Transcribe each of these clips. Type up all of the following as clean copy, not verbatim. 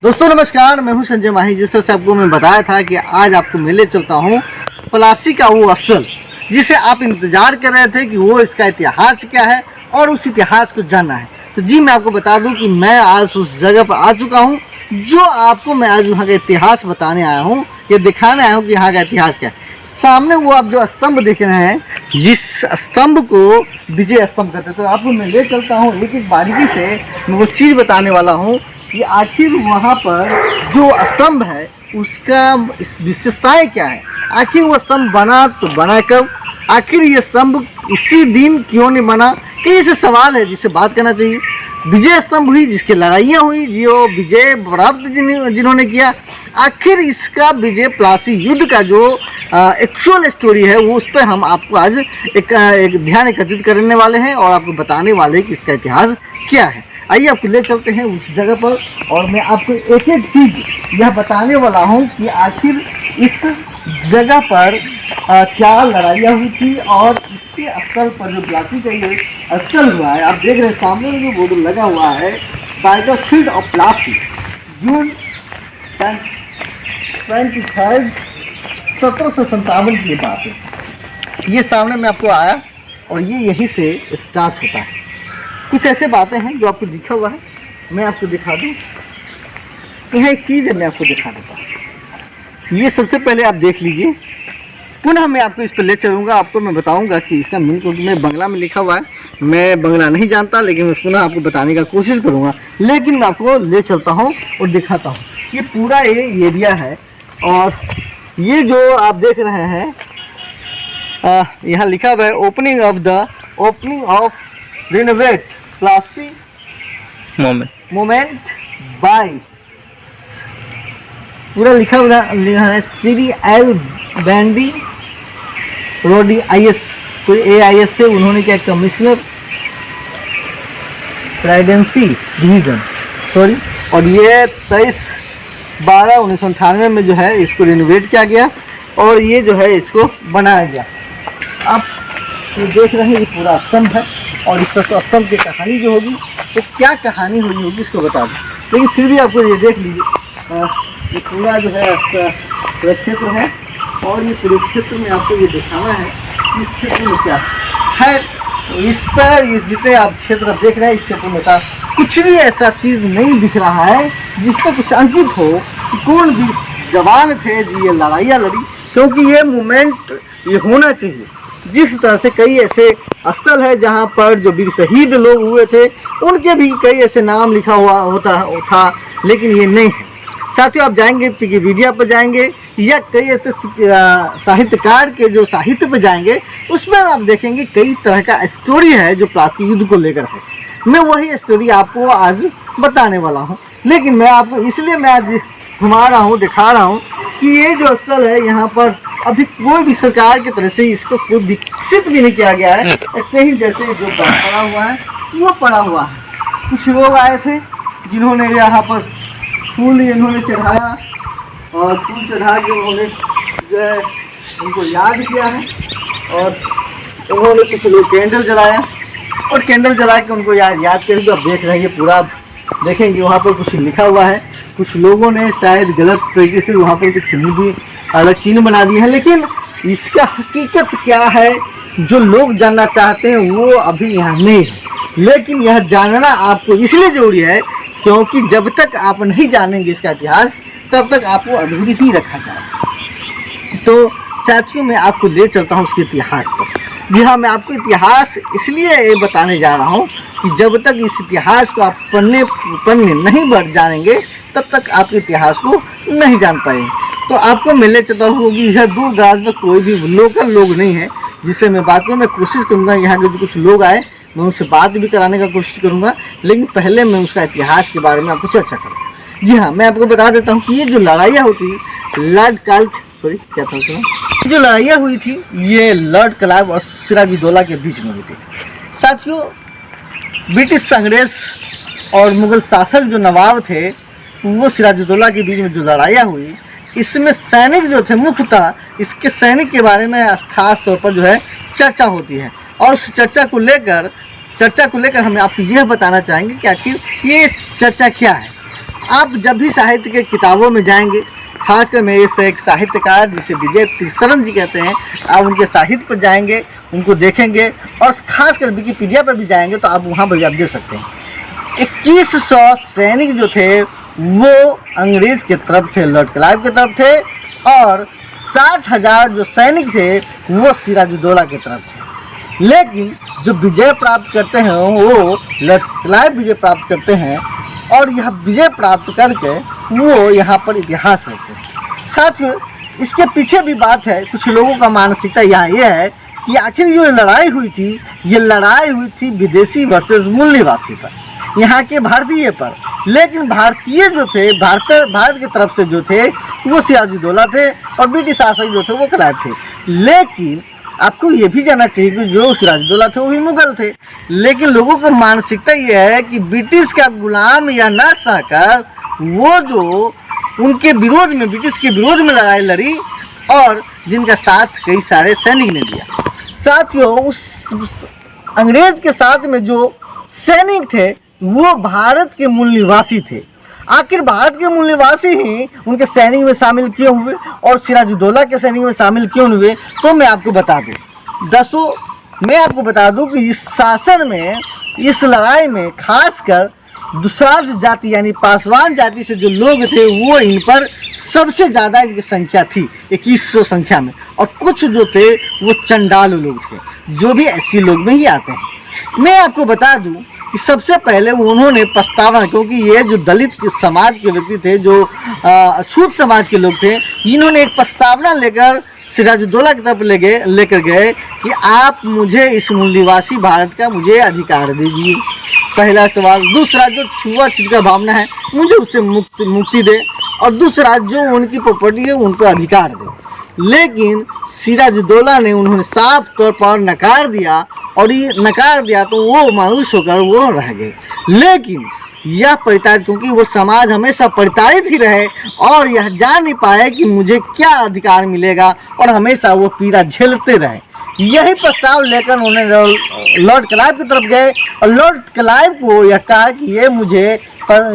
दोस्तों नमस्कार, मैं हूं संजय माही। जिस तरह से आपको मैं बताया था कि आज आपको मिलने चलता हूं प्लासी का वो असल जिसे आप इंतजार कर रहे थे कि वो इसका इतिहास क्या है और उस इतिहास को जानना है। तो जी मैं आपको बता दूं कि मैं आज उस जगह पर आ चुका हूं जो आपको मैं आज वहाँ का इतिहास बताने आया हूँ, ये दिखाने आया हूँ कि यहाँ का इतिहास क्या है। सामने वो आप जो स्तंभ देख रहे हैं, जिस स्तंभ को विजय स्तंभ कहते हैं, तो आपको मैं ले चलता हूँ एक एक बारीकी से मैं वो चीज़ बताने वाला हूँ कि आखिर वहाँ पर जो स्तंभ है उसका विशेषताएं क्या है। आखिर वो स्तंभ बना तो बना कब, आखिर ये स्तंभ उसी दिन क्यों नहीं बना, कई ऐसे सवाल है जिससे बात करना चाहिए। विजय स्तंभ हुई जिसकी लड़ाइयाँ हुई, जो विजय प्राप्त जिन्होंने किया, आखिर इसका विजय प्लासी युद्ध का जो एक्चुअल स्टोरी है वो उस पर हम आपको आज एक ध्यान एकत्रित करने वाले हैं और आपको बताने वाले हैं कि इसका इतिहास क्या है। आइए आपको ले चलते हैं उस जगह पर और मैं आपको एक एक चीज़ यह बताने वाला हूँ कि आखिर इस जगह पर क्या लड़ाइयाँ हुई थी और इसके स्थल पर जो प्लासी का ये स्थल हुआ है, आप देख रहे हैं सामने में जो बोर्ड लगा हुआ है बायोफील्ड ऑफ प्लासी, जून 23 1757 की बात है। ये सामने में आपको आया और ये यहीं से स्टार्ट होता है। कुछ ऐसे बातें हैं जो आपको लिखा हुआ है, मैं आपको दिखा दूँ। यहाँ एक चीज़ है, मैं आपको दिखा देता हूँ। ये सबसे पहले आप देख लीजिए, पुनः मैं आपको इस पर ले चलूँगा। आपको मैं बताऊँगा कि इसका मीन को मैं बंगला में लिखा हुआ है, मैं बंगला नहीं जानता, लेकिन मैं पुनः आपको बताने का कोशिश करूँगा। लेकिन मैं आपको ले चलता हूँ और दिखाता हूँ। ये पूरा ये एरिया है और ये जो आप देख रहे हैं यहाँ लिखा हुआ है opening of renovate Plassey moment bye, पूरा लिखा हुआ है श्री एल बैंडी रोडी IS, कोई AIS थे, उन्होंने क्या कमिश्नर प्रेसिडेंसी डिवीजन सॉरी, और ये 23/12/1998 में जो है इसको रिनोवेट किया गया और ये जो है इसको बनाया गया। आप ये देख रहे हैं ये पूरा स्तंभ है और इस स्तंभ की कहानी जो होगी तो क्या कहानी हुई होगी इसको बता दूँ। लेकिन फिर भी आपको ये देख लीजिए, ये पूरा जो है क्षेत्र है और ये पूरे क्षेत्र में आपको ये दिखाना है कि इस क्षेत्र में क्या है। तो इस पर ये जितने आप क्षेत्र देख रहे हैं, इस क्षेत्र में का कुछ भी ऐसा चीज़ नहीं दिख रहा है जिस पर कुछ अंकित हो कि कौन भी जवान थे जी ये लड़ाइयाँ लड़ी, क्योंकि ये मूवमेंट ये होना चाहिए। जिस तरह से कई ऐसे स्थल है जहाँ पर जो वीर शहीद लोग हुए थे उनके भी कई ऐसे नाम लिखा हुआ होता था, लेकिन ये नहीं है। साथियों, आप जाएंगे विकिपीडिया पर जाएंगे या कई ऐसे साहित्यकार के जो साहित्य पर जाएंगे, उसमें आप देखेंगे कई तरह का स्टोरी है जो प्लासी युद्ध को लेकर है। मैं वही स्टोरी आपको आज बताने वाला हूँ, लेकिन मैं आपको इसलिए मैं आज घुमा रहा हूँ, दिखा रहा हूँ कि ये जो स्थल है यहाँ पर अभी कोई भी सरकार की तरफ से इसको कोई विकसित भी नहीं किया गया है। ऐसे ही जैसे जो पड़ा हुआ है वो पड़ा हुआ है। कुछ लोग आए थे जिन्होंने यहाँ पर फूल इन्होंने चढ़ाया और फूल चढ़ा के उन्होंने जो है उनको याद किया है और उन्होंने कुछ लोग कैंडल जलाया और कैंडल जला के उनको याद करके आप देख रहे हैं पूरा देखेंगे वहाँ पर कुछ लिखा हुआ है। कुछ लोगों ने शायद गलत तरीके से वहाँ पर कुछ भी अलग चिन्ह बना दिए हैं, लेकिन इसका हकीकत क्या है जो लोग जानना चाहते हैं वो अभी यहाँ नहीं है। लेकिन यह जानना आपको इसलिए जरूरी है क्योंकि जब तक आप नहीं जानेंगे इसका इतिहास तब तक आपको अधूरी ही रखा जाएगा। तो साथियों मैं आपको ले चलता हूँ उसके इतिहास पर। जी हाँ, मैं आपको इतिहास इसलिए बताने जा रहा हूँ कि जब तक इस इतिहास को आप पढ़ने नहीं जानेंगे तब तक आप इतिहास को नहीं जान पाएंगे। तो आपको मिलने चलता हूँ कि यह दूर दराज में कोई भी लोकल लोग नहीं है जिससे मैं बात करूँ। मैं कोशिश करूँगा यहाँ के जो कुछ लोग आए मैं उनसे बात भी कराने का कोशिश करूँगा, लेकिन पहले मैं उसका इतिहास के बारे में आपको चर्चा करूँगा। जी हाँ, मैं आपको बता देता हूँ कि ये जो लड़ाइयाँ होती जो लड़ाइयाँ हुई थी ये लॉर्ड क्लाइव और सिराजुद्दौला के बीच में हुई थी। साथियों, ब्रिटिश अंग्रेज और मुगल शासक जो नवाब थे वो सिराजुद्दौला के बीच में जो लड़ाइयाँ हुई, इसमें सैनिक जो थे मुख्यतः इसके सैनिक के बारे में खास तौर पर जो है चर्चा होती है और उस चर्चा को लेकर हम आपको यह बताना चाहेंगे कि आखिर ये चर्चा क्या है। आप जब भी साहित्य के किताबों में जाएंगे, खासकर मैं इस एक साहित्यकार जिसे विजय त्रिशरण जी कहते हैं, आप उनके साहित्य पर जाएंगे, उनको देखेंगे और खासकर विकिपीडिया पर भी जाएंगे तो आप वहाँ पर भी आप देख सकते हैं 2100 सैनिक जो थे वो अंग्रेज के तरफ थे, लॉर्ड क्लाइव के तरफ थे, और 60,000 जो सैनिक थे वो सिराजुद्दौला की तरफ थे। लेकिन जो विजय प्राप्त करते हैं वो लॉर्ड क्लाइव विजय प्राप्त करते हैं, और यह विजय प्राप्त करके वो यहाँ पर इतिहास रखते हैं। साथियों, इसके पीछे भी बात है, कुछ लोगों का मानसिकता यहाँ ये है कि आखिर ये लड़ाई हुई थी, ये लड़ाई हुई थी विदेशी वर्सेस मूल निवासी पर, यहाँ के भारतीय पर। लेकिन भारतीय जो थे, भारत की तरफ से जो थे वो सिराजुद्दौला थे, और ब्रिटिश शासक जो थे वो क्लाइव थे। लेकिन आपको ये भी जानना चाहिए कि जो सिराजुद्दौला थे वो भी मुगल थे। लेकिन लोगों की मानसिकता ये है कि ब्रिटिश का गुलाम या न सहकर वो जो उनके विरोध में, ब्रिटिश के विरोध में लड़ाई लड़ी, और जिनका साथ कई सारे सैनिक ने दिया। साथियों, उस अंग्रेज के साथ में जो सैनिक थे वो भारत के मूल निवासी थे। आखिर भारत के मूल निवासी ही उनके सैनिक में शामिल क्यों हुए और सिराजुद्दौला के सैनिक में शामिल क्यों हुए, तो मैं आपको बता दूं। मैं आपको बता दूं कि इस शासन में, इस लड़ाई में खासकर दुसाध जाति यानी पासवान जाति से जो लोग थे वो इन पर सबसे ज़्यादा इनकी संख्या थी, 2100 संख्या में। और कुछ जो थे वो चंडाल लोग थे, जो भी ऐसे लोग में ही आते हैं। मैं आपको बता दूं कि सबसे पहले उन्होंने प्रस्तावना, क्योंकि ये जो दलित समाज के व्यक्ति थे, जो अछूत समाज के लोग थे, इन्होंने एक प्रस्तावना लेकर सिराजुद्दौला की तरफ लेकर गए कि आप मुझे इस मूल निवासी भारत का मुझे अधिकार दीजिए, पहला सवाल। दूसरा, जो छुआछूत का भावना है मुझे उससे मुक्ति दे, और दूसरा जो उनकी प्रॉपर्टी है उन पर अधिकार दे। लेकिन सिराजुद्दौला ने उन्होंने साफ तौर पर नकार दिया, और ये नकार दिया तो वो मायूस होकर वो रह गए। लेकिन यह परिताड़ित, क्योंकि वो समाज हमेशा परिताड़ित ही रहे और यह जान नहीं पाए कि मुझे क्या अधिकार मिलेगा, और हमेशा वो पीड़ा झेलते रहे। यही प्रस्ताव लेकर उन्होंने लॉर्ड क्लाइव की तरफ गए, और लॉर्ड क्लाइव को यह कहा कि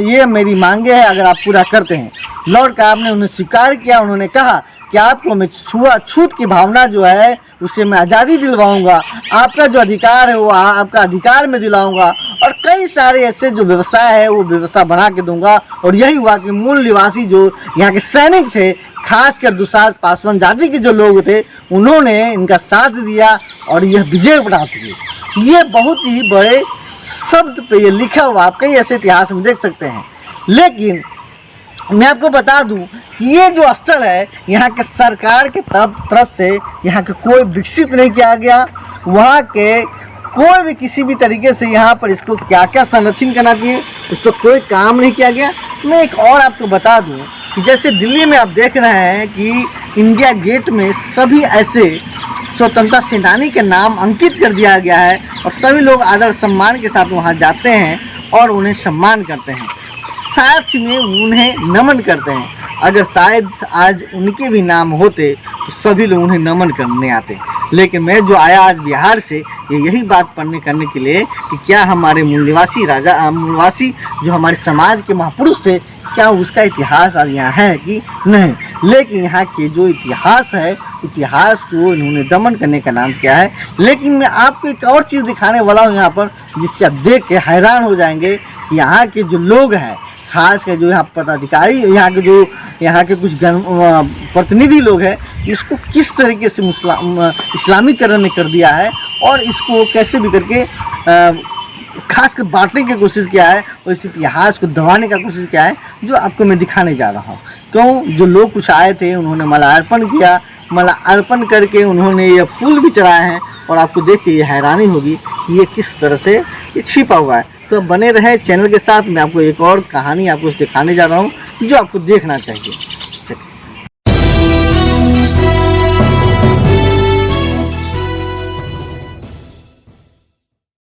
ये मेरी मांगे है, अगर आप पूरा करते हैं। लॉर्ड क्लाइव ने उन्हें स्वीकार किया। उन्होंने कहा कि आपको मैं छूआछूत की भावना जो है उससे मैं आज़ादी दिलवाऊंगा, आपका जो अधिकार है वो आपका अधिकार में दिलाऊंगा, और कई सारे ऐसे जो व्यवस्था है वो व्यवस्था बना के दूंगा। और यही हुआ कि मूल निवासी जो यहाँ के सैनिक थे, खासकर दुसाध पासवान जाति के जो लोग थे, उन्होंने इनका साथ दिया और यह विजय प्राप्त की। ये बहुत ही बड़े शब्द पे ये लिखा हुआ, आप कई ऐसे इतिहास में देख सकते हैं। लेकिन मैं आपको बता दूं कि ये जो स्थल है यहाँ के सरकार के तरफ से यहाँ के कोई विकसित नहीं किया गया। वहाँ के कोई भी किसी भी तरीके से यहाँ पर इसको क्या क्या संरक्षण करना चाहिए उस पर कोई काम नहीं किया गया। मैं एक और आपको बता दूं कि जैसे दिल्ली में आप देख रहे हैं कि इंडिया गेट में सभी ऐसे स्वतंत्रता सेनानी के नाम अंकित कर दिया गया है, और सभी लोग आदर सम्मान के साथ वहाँ जाते हैं और उन्हें सम्मान करते हैं, साथ में उन्हें नमन करते हैं। अगर शायद आज उनके भी नाम होते तो सभी लोग उन्हें नमन करने आते। लेकिन मैं जो आया आज बिहार से यही बात करने के लिए कि क्या हमारे मूल निवासी जो हमारे समाज के महापुरुष थे, क्या उसका इतिहास आज यहाँ है कि नहीं। लेकिन यहाँ के जो इतिहास है, इतिहास को इन्होंने दमन करने का नाम किया है। लेकिन मैं आपको एक और चीज़ दिखाने वाला हूँ यहाँ पर, जिससे आप देख के हैरान हो जाएंगे कि यहाँ के जो लोग हैं, खास कर जो यहाँ पदाधिकारी, यहाँ के कुछ प्रतिनिधि लोग हैं, इसको किस तरीके से इस्लामीकरण ने कर दिया है, और इसको कैसे भी करके खास कर बांटने की कोशिश किया है, और इस इतिहास को दबाने का कोशिश किया है, जो आपको मैं दिखाने जा रहा हूँ। क्यों, जो लोग कुछ आए थे उन्होंने माल्यार्पण किया, माल्यार्पण करके उन्होंने ये फूल भी चढ़ाए हैं, और आपको देख के ये हैरानी होगी कि ये किस तरह से ये छिपा हुआ है। तो बने रहे चैनल के साथ। मैं आपको एक और कहानी आपको दिखाने जा रहा हूँ जो आपको देखना चाहिए।